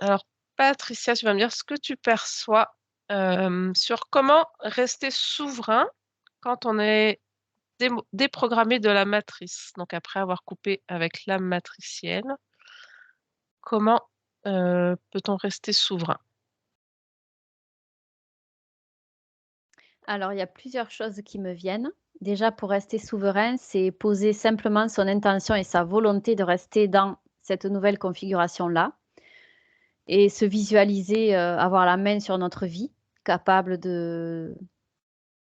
Alors, Patricia, tu vas me dire ce que tu perçois sur comment rester souverain quand on est déprogrammé de la matrice. Donc, après avoir coupé avec l'âme matricielle, comment peut-on rester souverain? Alors, il y a plusieurs choses qui me viennent. Déjà, pour rester souverain, c'est poser simplement son intention et sa volonté de rester dans cette nouvelle configuration-là et se visualiser, avoir la main sur notre vie, capable de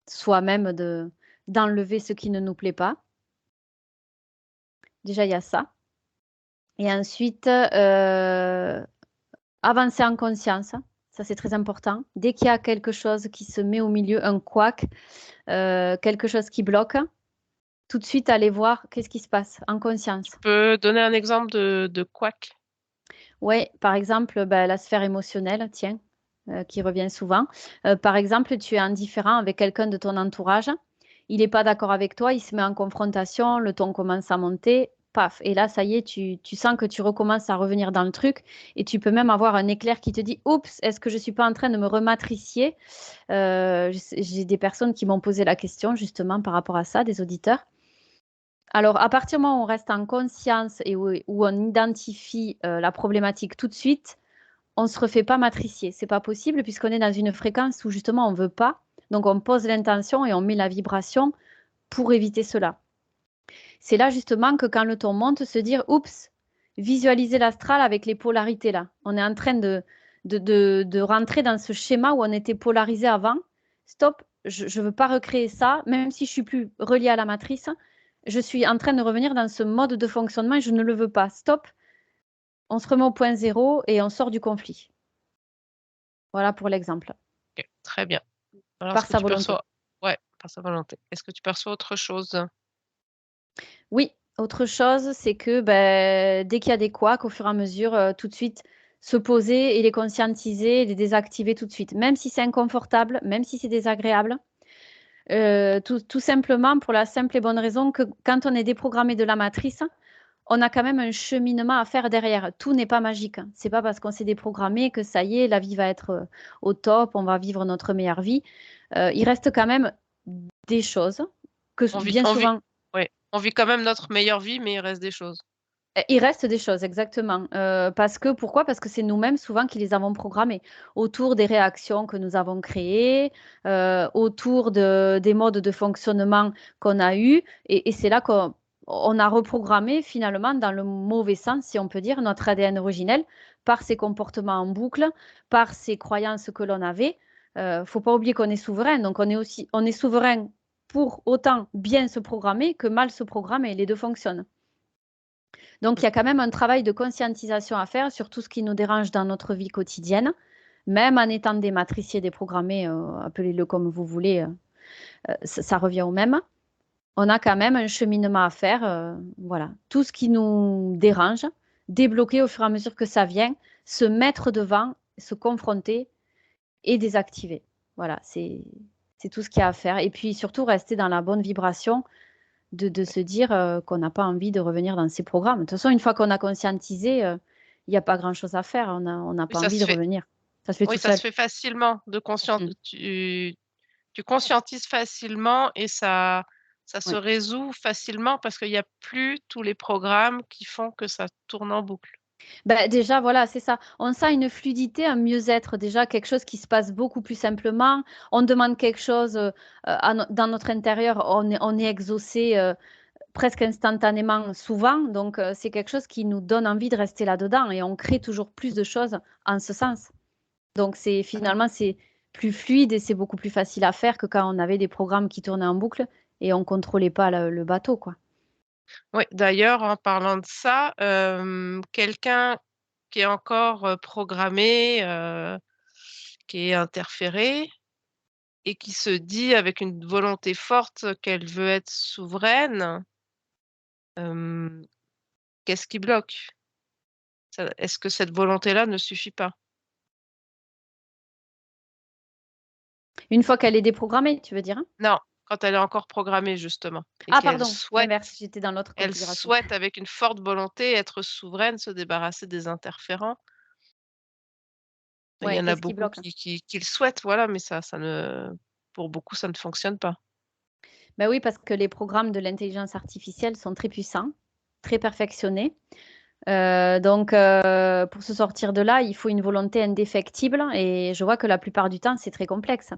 soi-même d'enlever ce qui ne nous plaît pas. Déjà, il y a ça et ensuite, avancer en conscience, ça c'est très important. Dès qu'il y a quelque chose qui se met au milieu, un couac, quelque chose qui bloque, tout de suite aller voir qu'est-ce qui se passe en Tu conscience. peux donner un exemple de couac? Ouais, par exemple, bah, la sphère émotionnelle, tiens, qui revient souvent. Par exemple, tu es indifférent avec quelqu'un de ton entourage, il est pas d'accord avec toi, il se met en confrontation, le ton commence à monter, paf et là, ça y est, tu sens que tu recommences à revenir dans le truc et tu peux même avoir un éclair qui te dit: «Oups, est-ce que je suis pas en train de me rematricier?» J'ai des personnes qui m'ont posé la question justement par rapport à ça, des auditeurs. Alors, à partir du moment où on reste en conscience et où on identifie, la problématique tout de suite, on ne se refait pas matricier. C'est pas possible puisqu'on est dans une fréquence où justement on ne veut pas. Donc on pose l'intention et on met la vibration pour éviter cela. C'est là justement que quand le ton monte, se dire: «Oups», visualiser l'astral avec les polarités là. On est en train de rentrer dans ce schéma où on était polarisé avant. Stop, je veux pas recréer ça, même si je suis plus reliée à la matrice. Je suis en train de revenir dans ce mode de fonctionnement et je ne le veux pas. Stop, on se remet au point zéro et on sort du conflit. Voilà pour l'exemple. OK, très bien. Alors, est-ce Par que sa tu volonté. perçois ouais, par sa volonté. Est-ce que tu perçois autre chose? Oui, autre chose, c'est que, dès qu'il y a des couacs, au fur et à mesure, tout de suite se poser et les conscientiser et les désactiver tout de suite. Même si c'est inconfortable, même si c'est désagréable, tout simplement pour la simple et bonne raison que quand on est déprogrammé de la matrice, on a quand même un cheminement à faire derrière. Tout n'est pas magique. C'est pas parce qu'on s'est déprogrammé que ça y est, la vie va être, au top, on va vivre notre meilleure vie. Il reste quand même des choses que s On vit bien on vit souvent. ouais, on vit quand même notre meilleure vie, mais il reste des choses. Il reste des choses, exactement, parce que pourquoi? Parce que c'est nous-mêmes souvent qui les avons programmées, autour des réactions que nous avons créées, autour des modes de fonctionnement qu'on a eus et c'est là qu'on a reprogrammé finalement dans le mauvais sens, si on peut dire, notre ADN originel par ces comportements en boucle, par ces croyances que l'on avait. Faut pas oublier qu'on est souverain, donc on est souverain pour autant bien se programmer que mal se programmer, les 2 fonctionnent. Donc, il y a quand même un travail de conscientisation à faire sur tout ce qui nous dérange dans notre vie quotidienne, même en étant dématricié, déprogrammé, appelez-le comme vous voulez, ça revient au même. On a quand même un cheminement à faire, voilà. Tout ce qui nous dérange, débloquer au fur et à mesure que ça vient, se mettre devant, se confronter et désactiver. Voilà, c'est tout ce qu'il y a à faire et puis surtout rester dans la bonne vibration de se dire, qu'on n'a pas envie de revenir dans ces programmes. De toute façon, une fois qu'on a conscientisé, il y a pas grand-chose à faire. On n'a Oui, pas envie de revenir. Ça se fait oui, tout ça se seul. fait facilement de conscien Mmh. tu conscientises facilement et ça se Oui. résout facilement parce qu'il y a plus tous les programmes qui font que ça tourne en boucle. Bah, déjà, voilà, c'est ça. On sent une fluidité, un mieux-être, déjà quelque chose qui se passe beaucoup plus simplement. On demande quelque chose, à no dans notre intérieur, on est exaucé, presque instantanément souvent, donc c'est quelque chose qui nous donne envie de rester là-dedans et on crée toujours plus de choses en ce sens. Donc c'est finalement, c'est plus fluide et c'est beaucoup plus facile à faire que quand on avait des programmes qui tournaient en boucle et on contrôlait pas le bateau, quoi. Oui, d'ailleurs, en parlant de ça, quelqu'un qui est encore, programmé, qui est interféré et qui se dit avec une volonté forte qu'elle veut être souveraine, hem, qu'est-ce qui bloque? Ça est-ce que cette volonté-là ne suffit pas? Une fois qu'elle est déprogrammée, tu veux dire, hein? Non, quand elle est encore programmée justement et Ah pardon, l'inverse, j'étais dans l'autre elle configuration. souhaite avec une forte volonté être souveraine, se débarrasser des interférents. Il y Ouais, en a qu'est-ce qui beaucoup bloque? qui le souhaitent, voilà, mais ça ne pour beaucoup, ça ne fonctionne pas. Ben oui, parce que les programmes de l'intelligence artificielle sont très puissants, très perfectionnés. Donc, pour se sortir de là, il faut une volonté indéfectible et je vois que la plupart du temps, c'est très complexe.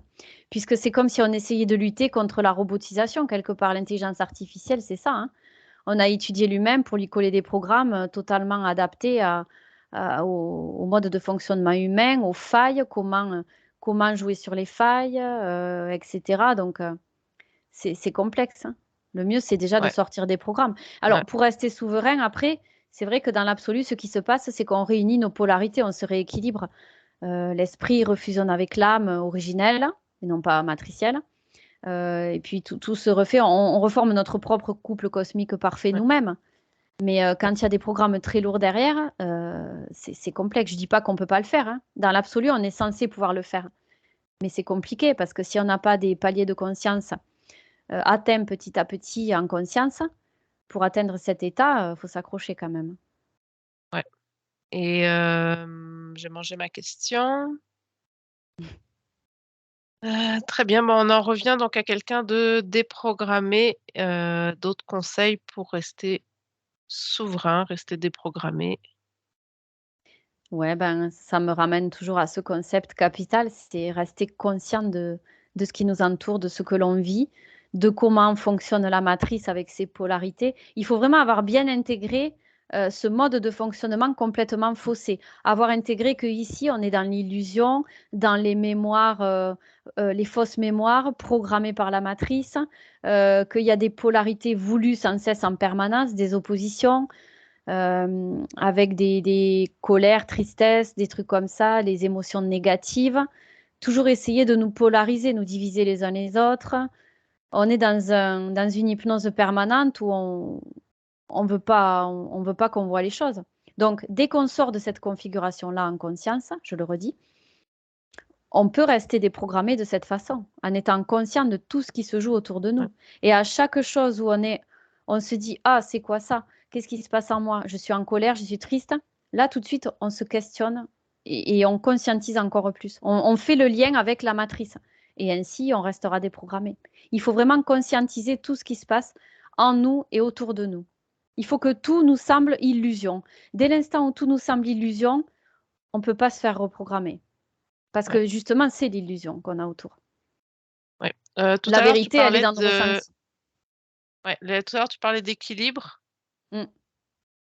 Puisque c'est comme si on essayait de lutter contre la robotisation quelque part. L'intelligence artificielle, c'est ça, hein. On a étudié l'humain pour lui coller des programmes totalement adaptés au mode de fonctionnement humain, aux failles, comment jouer sur les failles, etc. Donc, c'est complexe, hein. Le mieux, c'est déjà de Ouais, sortir des programmes. ouais, Alors, pour rester souverain, après, c'est vrai que dans l'absolu, ce qui se passe, c'est qu'on réunit nos polarités, on se rééquilibre. L'esprit refusionne avec l'âme originelle, et non pas matricielle. Et puis, tout se refait. On reforme notre propre couple cosmique parfait ouais, nous-mêmes. Mais quand il y a des programmes très lourds derrière, c'est complexe. Je ne dis pas qu'on ne peut pas le faire, hein. Dans l'absolu, on est censé pouvoir le faire. Mais c'est compliqué parce que si on n'a pas des paliers de conscience atteints petit à petit en conscience, pour atteindre cet état, faut s'accrocher quand même. ouais et j'ai mangé ma question. Très bien, bah, on en revient donc à quelqu'un de déprogrammé. D'autres conseils pour rester souverain, rester déprogrammé? Ouais, ben, ça me ramène toujours à ce concept capital, c'est rester conscient de ce qui nous entoure, de ce que l'on vit, de comment fonctionne la matrice avec ses polarités. Il faut vraiment avoir bien intégré ce mode de fonctionnement complètement faussé. Avoir intégré qu'ici, on est dans l'illusion, dans les mémoires, les fausses mémoires programmées par la matrice, qu'il y a des polarités voulues sans cesse en permanence, des oppositions avec des colères, tristesses, des trucs comme ça, les émotions négatives. Toujours essayer de nous polariser, nous diviser les uns les autres. On est dans une hypnose permanente où on veut pas qu'on voit les choses. Donc, dès qu'on sort de cette configuration-là en conscience, je le redis, on peut rester déprogrammé de cette façon, en étant conscient de tout ce qui se joue autour de Ouais, nous. Et à chaque chose où on se dit, ah, c'est quoi ça? Qu'est-ce qui se passe en moi? Je suis en colère, je suis triste. Là, tout de suite, on se questionne et on conscientise encore plus. On fait le lien avec la matrice. Et ainsi, on restera déprogrammé. Il faut vraiment conscientiser tout ce qui se passe en nous et autour de nous. Il faut que tout nous semble illusion. Dès l'instant où tout nous semble illusion, on ne peut pas se faire reprogrammer. Parce ouais, que justement, c'est l'illusion qu'on a autour. ouais. Tout La à l'heure, tu vérité, elle est parlais dans le de ressenti. ouais, tout à l'heure, tu parlais d'équilibre. Mmh,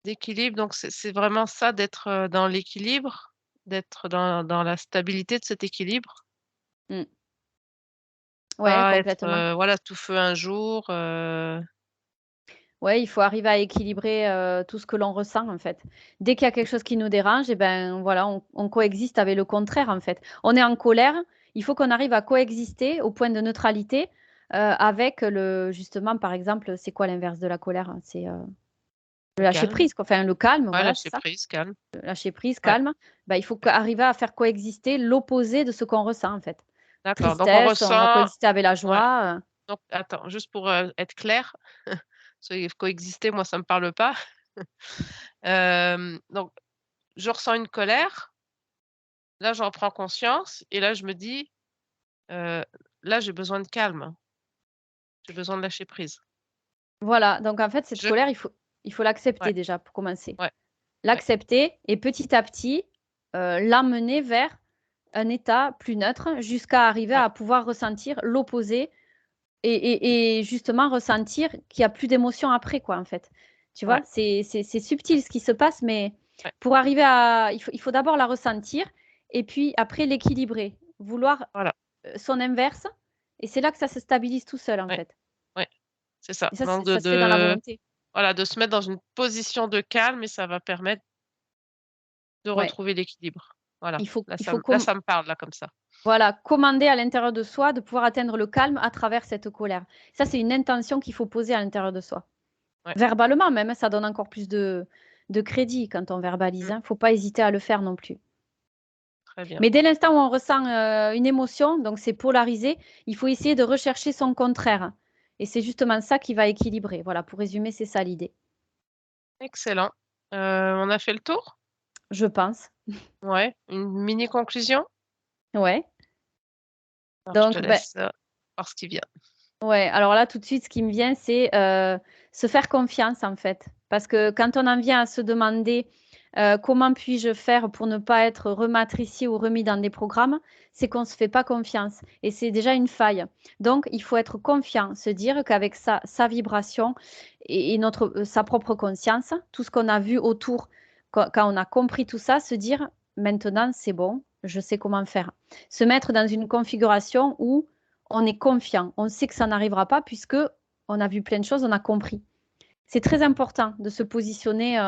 D'équilibre, donc c'est vraiment ça d'être, dans l'équilibre, d'être dans la stabilité de cet équilibre? mmh. Ouais, Pas être, complètement. voilà, tout feu un jour, Ouais, il faut arriver à équilibrer, tout ce que l'on ressent, en fait. Dès qu'il y a quelque chose qui nous dérange et ben, voilà, on coexiste avec le contraire, en fait. On est en colère, il faut qu'on arrive à coexister au point de neutralité, avec le justement, par exemple, c'est quoi l'inverse de la colère? C'est, le le lâcher calme. prise, quoi, enfin le calme, Ouais, voilà, c'est lâcher ça. prise, calme. Lâcher prise, Ouais, calme. Bah, il faut arriver à faire coexister l'opposé de ce qu'on ressent, en fait. d'accord, donc on Tristesse, on va ressent coexister avec la ouais, joie, donc attends, juste pour, être clair, parce que coexister, moi, ça me parle pas. Donc je ressens une colère, là, j'en prends conscience et là, je me dis, heu: «Là, j'ai besoin de calme, j'ai besoin de lâcher prise». voilà, donc en fait, cette Je colère, il faut ouais, l'accepter déjà pour commencer. ouais, ouais, L'accepter et petit à petit, l'amener vers un état plus neutre jusqu'à arriver ouais, à pouvoir ressentir l'opposé et justement ressentir qu'il y a plus d'émotion après quoi, en fait. Tu ouais, vois? C'est ouais, subtil ce qui se passe, mais ouais, pour arriver à il faut d'abord la ressentir et puis après l'équilibrer. Vouloir, voilà, son inverse et c'est là que ça se stabilise tout seul, en ouais, fait ouais, c'est ça. et ça, Donc ça se fait dans la volonté. voilà, de se mettre dans une position de calme et ça va permettre de Ouais, retrouver l'équilibre. Voilà, il faut là, com ça me parle, là, comme ça. voilà, commander à l'intérieur de soi de pouvoir atteindre le calme à travers cette colère. Ça, c'est une intention qu'il faut poser à l'intérieur de soi. Ouais, Verbalement même, hein, ça donne encore plus de crédit quand on verbalise, mmh, hein. Faut pas hésiter à le faire non plus. très bien. Mais dès l'instant où on ressent, une émotion, donc c'est polarisé, il faut essayer de rechercher son contraire et c'est justement ça qui va équilibrer. Voilà, pour résumer, c'est ça l'idée, Excellent. On a fait le tour? je pense. Ouais, une mini conclusion? Ouais, Alors je te donc ben laisse, voir ce qui vient. ouais, alors là, tout de suite, ce qui me vient, c'est, se faire confiance, en fait. Parce que quand on en vient à se demander, «Comment puis-je faire pour ne pas être rematricié ou remis dans des programmes?» c'est qu'on se fait pas confiance et c'est déjà une faille. Donc il faut être confiant, se dire qu'avec sa vibration et notre, sa propre conscience, tout ce qu'on a vu autour, quand on a compris tout ça, se dire: «Maintenant, c'est bon, je sais comment faire». Se mettre dans une configuration où on est confiant, on sait que ça n'arrivera pas puisque on a vu plein de choses, on a compris. C'est très important de se positionner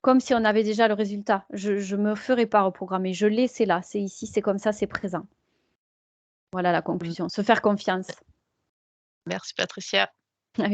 comme si on avait déjà le résultat. Je me ferai pas reprogrammer, je l'ai, c'est là, c'est ici, c'est comme ça, c'est présent. Voilà la Mmh. conclusion, se faire confiance. Merci Patricia.